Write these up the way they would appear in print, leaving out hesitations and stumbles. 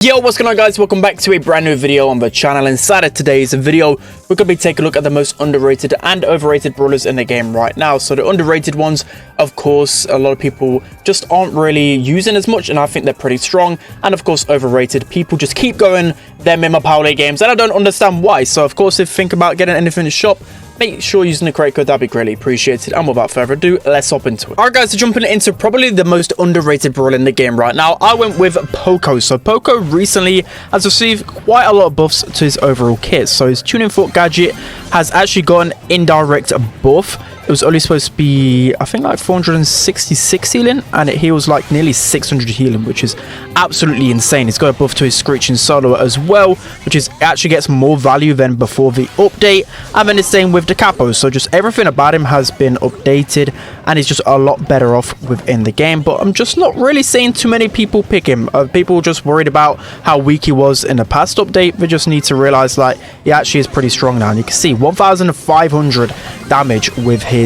Yo, what's going on, guys? Welcome back to a brand new video on the channel. Inside of today's video, we're going to be taking a look at the most underrated and overrated brawlers in the game right now. So the underrated ones, of course, a lot of people just aren't really using as much, and I think they're pretty strong. And of course, overrated, people just keep going them in my Power games, and I don't understand why. So of course, if you think about getting anything in the shop, make sure using the credit code, that'd be greatly appreciated. And without further ado, let's hop into it. Alright guys, so jumping into probably the most underrated brawler in the game right now, I went with Poco. So Poco recently has received quite a lot of buffs to his overall kit. So his tuning fork gadget has actually got an indirect buff. It was only supposed to be, I think, like 466 healing, and it heals like nearly 600 healing, which is absolutely insane. It's got a buff to his screeching solo as well, which is actually gets more value than before the update. And then the same with the capo. So just everything about him has been updated, and he's just a lot better off within the game. But I'm just not really seeing too many people pick him. People just worried about how weak he was in the past update. They just need to realize like he actually is pretty strong now. And you can see 1,500 damage with his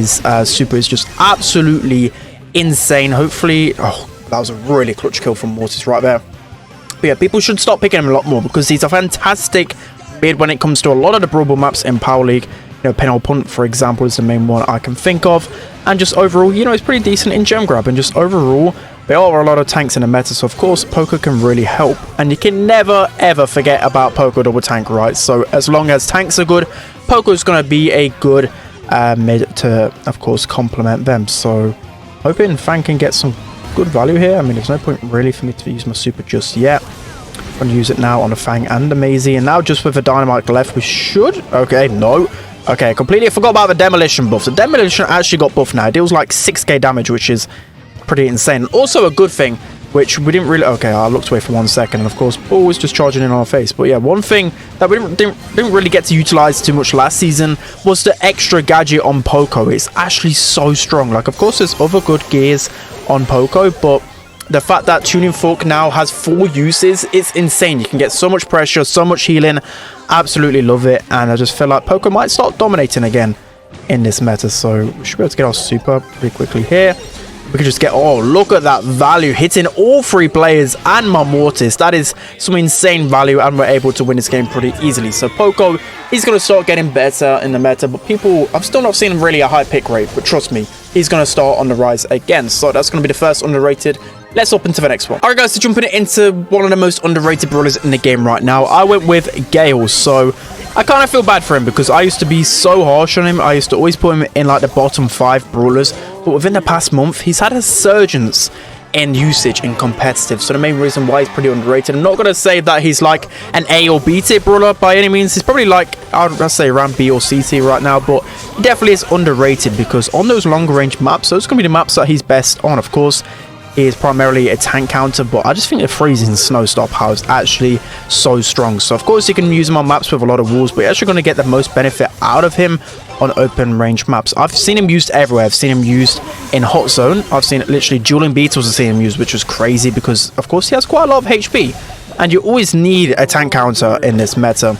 super is just absolutely insane. Hopefully, oh, that was a really clutch kill from Mortis right there. But yeah, people should start picking him a lot more because he's a fantastic mid when it comes to a lot of the Brawl maps in Power League. You know, Penal Punt, for example, is the main one I can think of. And just overall, you know, it's pretty decent in gem grab. And just overall, there are a lot of tanks in the meta. So, of course, Poco can really help. And you can never, ever forget about Poco double tank, right? So, as long as tanks are good, Poco is going to be a good mid to, of course, complement them. So, hoping Fang can get some good value here. I mean, there's no point really for me to use my super just yet. I'm going to use it now on the Fang and the Maisie. And now just with the Dynamite left, we should... Okay, no. Okay, completely forgot about the Demolition buff. The Demolition actually got buffed now. It deals like 6k damage, which is pretty insane. And also a good thing, which we didn't really... Okay, I looked away for 1 second. And of course, Brawl was just charging in on our face. But yeah, one thing that we didn't really get to utilize too much last season was the extra gadget on Poco. It's actually so strong. Like, of course, there's other good gears on Poco, but the fact that tuning fork now has 4 uses, it's insane. You can get so much pressure, so much healing. Absolutely love it. And I just feel like Poco might start dominating again in this meta. So we should be able to get our super pretty quickly here. We can just get... Oh, look at that value. Hitting all 3 players and my Mortis. That is some insane value, and we're able to win this game pretty easily. So Poco, he's going to start getting better in the meta. But people... I've still not seen really a high pick rate. But trust me, he's going to start on the rise again. So that's going to be the first underrated. Let's hop into the next one. Alright guys, so jumping into one of the most underrated brawlers in the game right now, I went with Gail. So I kind of feel bad for him because I used to be so harsh on him. I used to always put him in like the bottom 5 brawlers. But within the past month, he's had a surgence in usage in competitive. So the main reason why he's pretty underrated. I'm not going to say that he's like an A or B tier brawler by any means. He's probably like, I'd say around B or C tier right now. But he definitely is underrated because on those longer range maps, those are going to be the maps that he's best on, of course. He is primarily a tank counter, but I just think the freezing snow stop power is actually so strong. So of course you can use him on maps with a lot of walls, but you're actually going to get the most benefit out of him on open range maps. I've seen him used everywhere. I've seen him used in hot zone. I've seen it literally dueling beetles. I've seen him used, which was crazy because of course he has quite a lot of HP, and you always need a tank counter in this meta.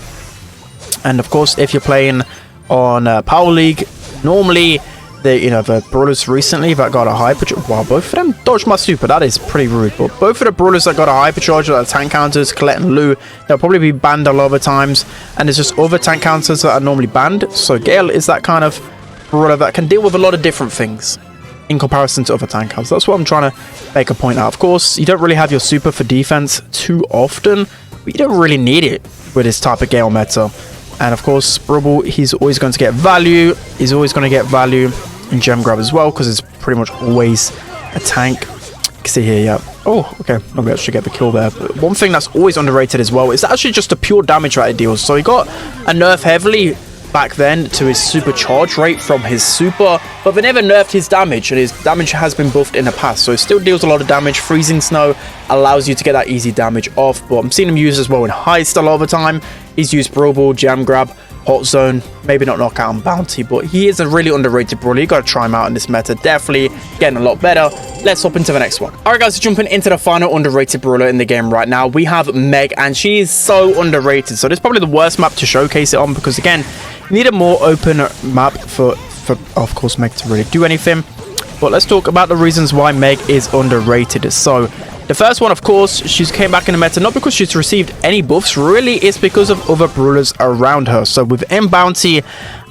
And of course, if you're playing on Power League, normally the brawlers recently that got a hypercharge, wow, both of them dodged my super. That is pretty rude. But both of the brawlers that got a hypercharge, like tank counters, Colette and Lou, they'll probably be banned a lot of times. And there's just other tank counters that are normally banned. So Gail is that kind of brawler that can deal with a lot of different things in comparison to other tank counters. That's what I'm trying to make a point out. Of course, you don't really have your super for defense too often, but you don't really need it with this type of Gail meta. And of course, Brawl, he's always going to get value. He's always going to get value in gem grab as well, because it's pretty much always a tank. You can see here, yeah. Oh, okay. Maybe I should get the kill there. But one thing that's always underrated as well is actually just the pure damage rate it deals. So he got a nerf heavily back then to his super charge rate from his super, but they never nerfed his damage, and his damage has been buffed in the past. So it still deals a lot of damage. Freezing snow allows you to get that easy damage off, but I'm seeing him used as well in heist a lot of the time. He's used Brawl, gem grab, hot zone, maybe not knockout and bounty, but he is a really underrated brawler. You got to try him out in this meta. Definitely getting a lot better. Let's hop into the next one. All right guys, so jumping into the final underrated brawler in the game right now, we have Meg, and she is so underrated. So this is probably the worst map to showcase it on because again, you need a more open map for of course Meg to really do anything. But let's talk about the reasons why Meg is underrated. So The first one, of course, she's came back in the meta, not because she's received any buffs, really, it's because of other brawlers around her. So with M Bounty,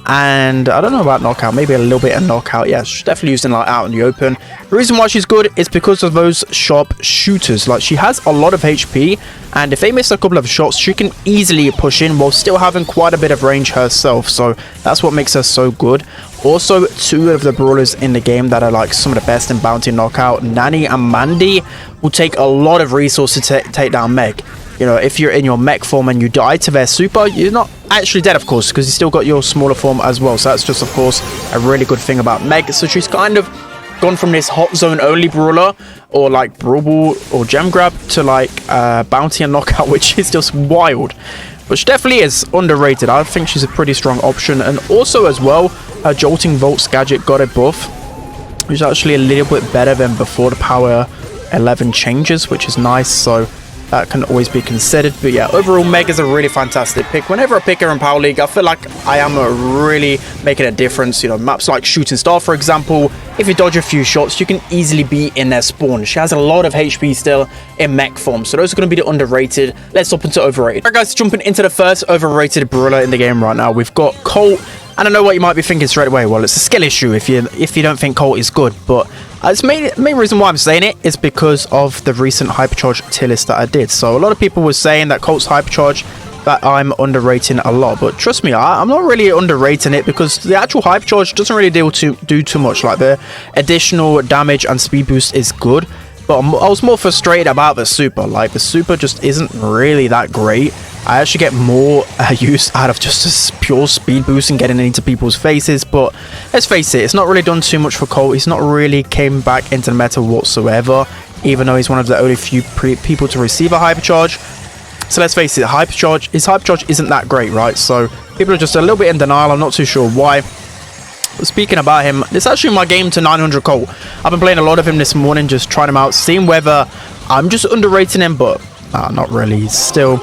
and I don't know about knockout, maybe a little bit of knockout. Yeah, she's definitely using like out in the open. The reason why she's good is because of those sharp shooters. Like, she has a lot of HP, and if they miss a couple of shots, she can easily push in while still having quite a bit of range herself. So that's what makes her so good. Also, two of the brawlers in the game that are like some of the best in bounty knockout, Nani and Mandy, will take a lot of resources to take down Meg. You know, if you're in your mech form and you die to their super, you're not actually dead, of course, because you still got your smaller form as well. So that's just, of course, a really good thing about Meg. So she's kind of gone from this hot zone only brawler, or like Brawl or gem grab, to like bounty and knockout, which is just wild. But she definitely is underrated. I think she's a pretty strong option. And also as well, her Jolting Volts gadget got a buff, which is actually a little bit better than before the power 11 changes, which is nice. So that can always be considered. But yeah, overall, Meg is a really fantastic pick. Whenever I pick her in Power League, I feel like I am really making a difference. You know, maps like Shooting Star, for example, if you dodge a few shots, you can easily be in their spawn. She has a lot of HP still in mech form. So those are going to be the underrated. Let's hop into overrated. Alright guys, jumping into the first overrated brawler in the game right now. We've got Colt. And I know what you might be thinking straight away. Well, it's a skill issue if you don't think Colt is good. But the main reason why I'm saying it is because of the recent hypercharge tier list that I did. So a lot of people were saying that Colt's hypercharge, that I'm underrating a lot. But trust me, I'm not really underrating it, because the actual hypercharge doesn't really do too much. Like, the additional damage and speed boost is good. But I was more frustrated about the super. Like, the super just isn't really that great. I actually get more use out of just a pure speed boost and getting into people's faces. But let's face it, it's not really done too much for Colt. He's not really came back into the meta whatsoever, even though he's one of the only few people to receive a hypercharge. So let's face it, his hypercharge isn't that great, right? So people are just a little bit in denial. I'm not too sure why. But speaking about him, it's actually my game to 900 Colt. I've been playing a lot of him this morning, just trying him out, seeing whether I'm just underrating him, but not really. He's still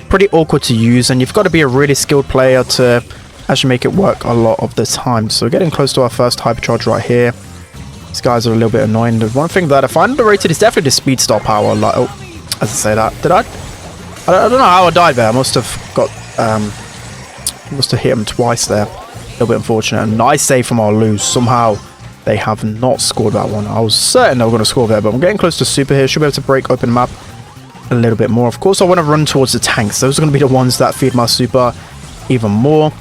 pretty awkward to use, and you've got to be a really skilled player to actually make it work a lot of the time. So we're getting close to our first hypercharge right here. These guys are a little bit annoying. The one thing that I find underrated is definitely the speed star power. Like, oh, as I say that, did I don't know how I died there. I must have got must have hit him twice there. A little bit unfortunate. A nice save from our lose. Somehow they have not scored that one. I was certain they were going to score there, but I'm getting close to super here. Should be able to break open map a little bit more. Of course, I want to run towards the tanks. Those are going to be the ones that feed my super even more.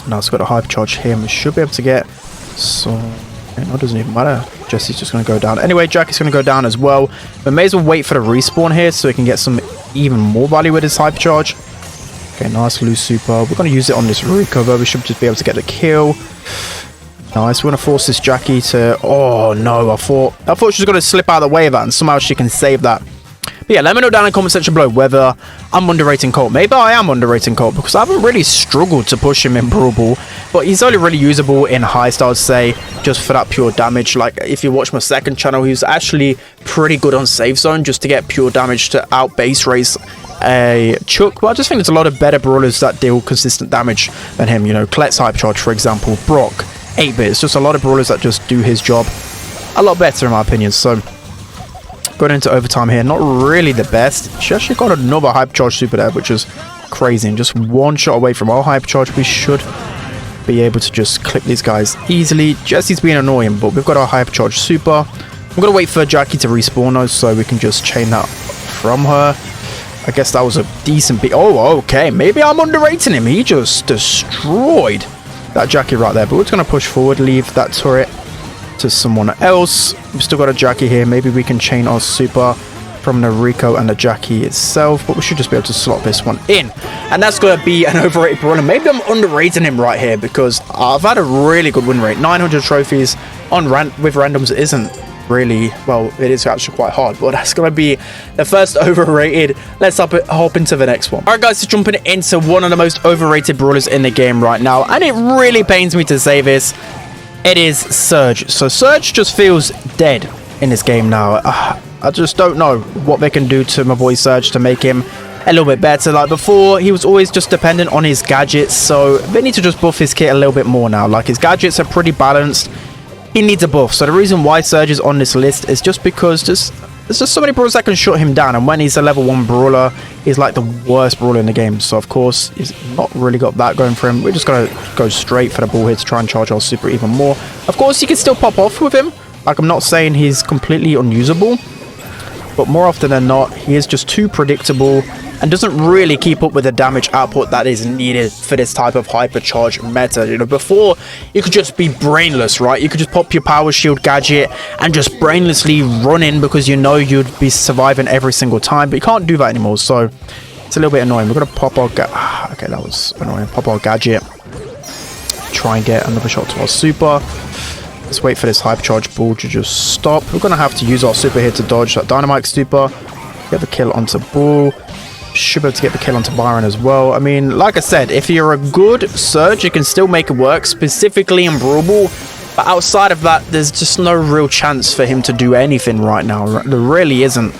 Now it's got a hypercharge here. We should be able to get some. It doesn't even matter. Jesse's just going to go down. Anyway, Jackie's going to go down as well. We may as well wait for the respawn here so we can get some even more value with his hypercharge. Okay, nice loose super. We're going to use it on this recover. We should just be able to get the kill. Nice. We're going to force this Jackie to... Oh, no. I thought she was going to slip out of the way of that, and somehow she can save that. But yeah, let me know down in the comment section below whether I'm underrating Colt. Maybe I am underrating Colt, because I haven't really struggled to push him in Brawl Ball, but he's only really usable in Heist, I would say, just for that pure damage. Like, if you watch my second channel, he's actually pretty good on Safe Zone, just to get pure damage to out base race a Chuck. But I just think there's a lot of better brawlers that deal consistent damage than him. You know, Klet's Hypercharge, for example, Brock, 8-bit. It's just a lot of brawlers that just do his job a lot better, in my opinion. So going into overtime here, not really the best. She actually got another hypercharge super there, which is crazy, and just one shot away from our hypercharge. We should be able to just clip these guys easily. Jesse's being annoying, but we've got our hypercharge super. I'm gonna wait for Jackie to respawn us so we can just chain that from her. I guess that was a decent beat. Oh, okay, maybe I'm underrating him. He just destroyed that Jackie right there, but we're just gonna push forward, leave that turret to someone else. We've still got a Jackie here. Maybe we can chain our super from the Rico and the Jackie itself, but we should just be able to slot this one in. And that's going to be an overrated brawler. Maybe I'm underrating him right here, because I've had a really good win rate. 900 trophies on with randoms isn't really, well, it is actually quite hard, but that's going to be the first overrated. Let's hop into the next one. All right, guys, so jumping into one of the most overrated brawlers in the game right now, and it really pains me to say this. It is Serge. So Serge just feels dead in this game now. I just don't know what they can do to my boy Serge to make him a little bit better. Like before, he was always just dependent on his gadgets, so they need to just buff his kit a little bit more now. Like, his gadgets are pretty balanced. He needs a buff. So the reason why Serge is on this list is just because there's just so many brawlers that can shut him down, and when he's a level 1 brawler, he's like the worst brawler in the game. So of course he's not really got that going for him. We're just gonna go straight for the ball here to try and charge our super even more. Of course you can still pop off with him, like I'm not saying he's completely unusable, but more often than not he is just too predictable and doesn't really keep up with the damage output that is needed for this type of hypercharge meta. You know, before you could just be brainless, right? You could just pop your power shield gadget and just brainlessly run in because you know you'd be surviving every single time, but you can't do that anymore, so it's a little bit annoying. We're gonna pop our okay, that was annoying. Pop our gadget, try and get another shot to our super. Let's wait for this hypercharge ball to just stop. We're gonna have to use our super here to dodge that dynamite super, get the kill onto ball. Should be able to get the kill onto Byron as well. I mean, like I said, if you're a good Serge, you can still make it work, specifically in Brawl Ball. But outside of that, there's just no real chance for him to do anything right now. There really isn't.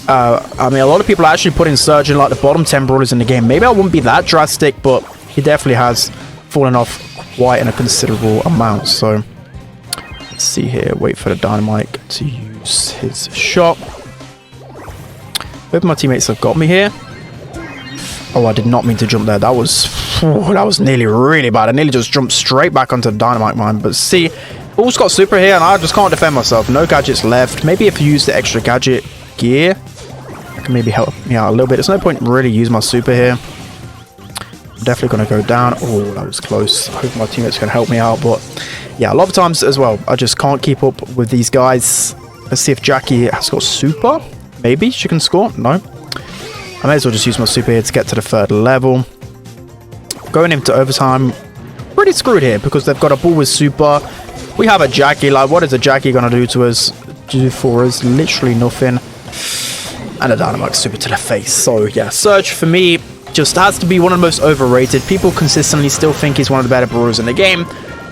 I mean, a lot of people are actually putting Serge in like the bottom 10 brawlers in the game. Maybe I wouldn't be that drastic, but he definitely has fallen off quite in a considerable amount. So let's see here. Wait for the dynamite to use his shot. Hope my teammates have got me here. Oh, I did not mean to jump there. That was nearly really bad. I nearly just jumped straight back onto the dynamite mine. But see, Ball's got super here, and I just can't defend myself. No gadgets left. Maybe if you use the extra gadget gear, that can maybe help me out a little bit. There's no point really using my super here. I'm definitely going to go down. Oh, that was close. I hope my teammates can help me out. But yeah, a lot of times as well, I just can't keep up with these guys. Let's see if Jackie has got super. Maybe she can score. No. I may as well just use my super here to get to the 3rd level. Going into overtime, pretty screwed here because they've got a ball with super. We have a Jackie. Like, what is a Jackie going to do to us? Do for us? Literally nothing. And a dynamite super to the face. So yeah, Serge for me just has to be one of the most overrated. People consistently still think he's one of the better brawlers in the game,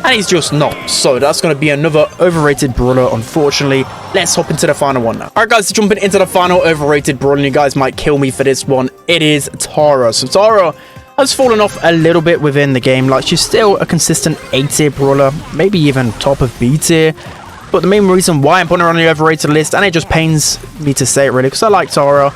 and he's just not. So that's going to be another overrated brawler, unfortunately. Let's hop into the final one now. Alright guys, jumping into the final overrated brawler, and you guys might kill me for this one. It is Tara. So Tara has fallen off a little bit within the game. Like, she's still a consistent A-tier brawler, maybe even top of B-tier. But the main reason why I'm putting her on the overrated list, and it just pains me to say it really, because I like Tara,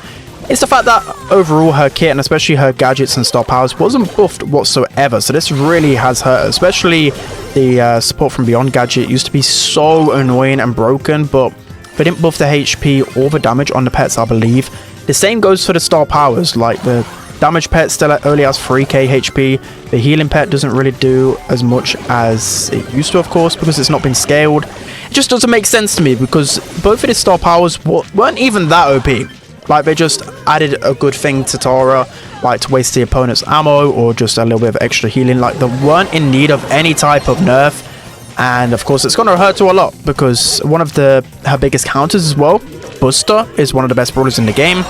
it's the fact that overall her kit, and especially her gadgets and star powers, wasn't buffed whatsoever. So this really has hurt her, especially the support from Beyond gadget used to be so annoying and broken, but they didn't buff the HP or the damage on the pets, I believe. The same goes for the star powers. Like, the damage pet still only has 3k HP. The healing pet doesn't really do as much as it used to, of course, because it's not been scaled. It just doesn't make sense to me, because both of the star powers weren't even that OP. Like, they just added a good thing to Tara, like to waste the opponent's ammo or just a little bit of extra healing. Like, they weren't in need of any type of nerf. And of course, it's going to hurt her a lot, because one of her biggest counters as well, Buster, is one of the best brawlers in the game.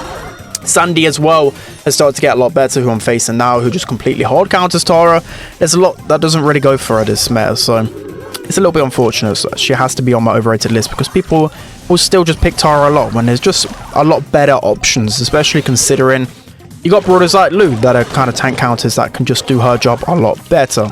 Sandy as well has started to get a lot better, who I'm facing now, who just completely hard counters Tara. There's a lot that doesn't really go for her this meta, so it's a little bit unfortunate. So she has to be on my overrated list, because people will still just pick Tara a lot when there's just a lot better options, especially considering you got brawlers like Lou that are kind of tank counters that can just do her job a lot better.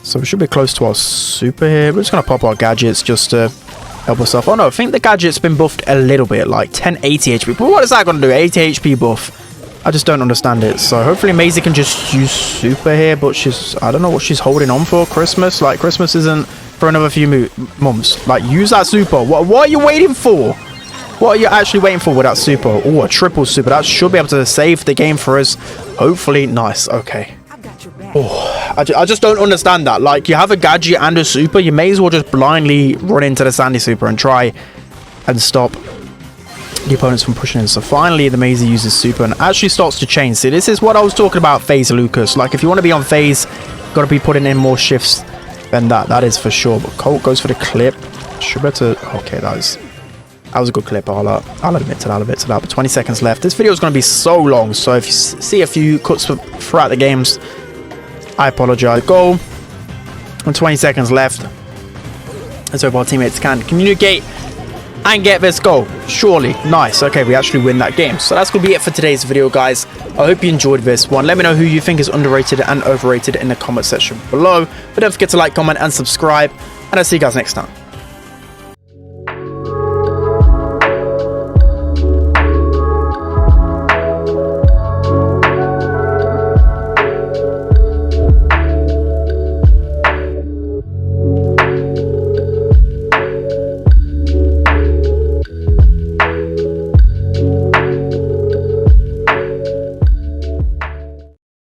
So we should be close to our super here. We're just going to pop our gadgets just to help ourselves. Oh no, I think the gadget's been buffed a little bit, like 1080 HP. But what is that going to do? 80 HP buff. I just don't understand it. So hopefully Maisie can just use super here, but I don't know what she's holding on for. Christmas? Like, Christmas isn't for another few months. Like, use that super. What are you waiting for? What are you actually waiting for with that super? Oh, a triple super. That should be able to save the game for us. Hopefully. Nice. Okay. Oh, I just don't understand that. Like, you have a gadget and a super, you may as well just blindly run into the Sandy super and try and stop the opponents from pushing in. So finally the Maisie uses super and actually starts to change. See, this is what I was talking about, phase Lucas. Like, if you want to be on phase, you've got to be putting in more shifts than that is for sure. But Colt goes for the clip. Should better. Okay, that was a good clip. I'll admit to that. But 20 seconds left. This video is going to be so long, so if you see a few cuts throughout the games, I apologize. Goal. And 20 seconds left. Let's hope our teammates can communicate and get this goal. Surely. Nice. Okay, we actually win that game. So that's going to be it for today's video, guys. I hope you enjoyed this one. Let me know who you think is underrated and overrated in the comment section below. But don't forget to like, comment, and subscribe. And I'll see you guys next time.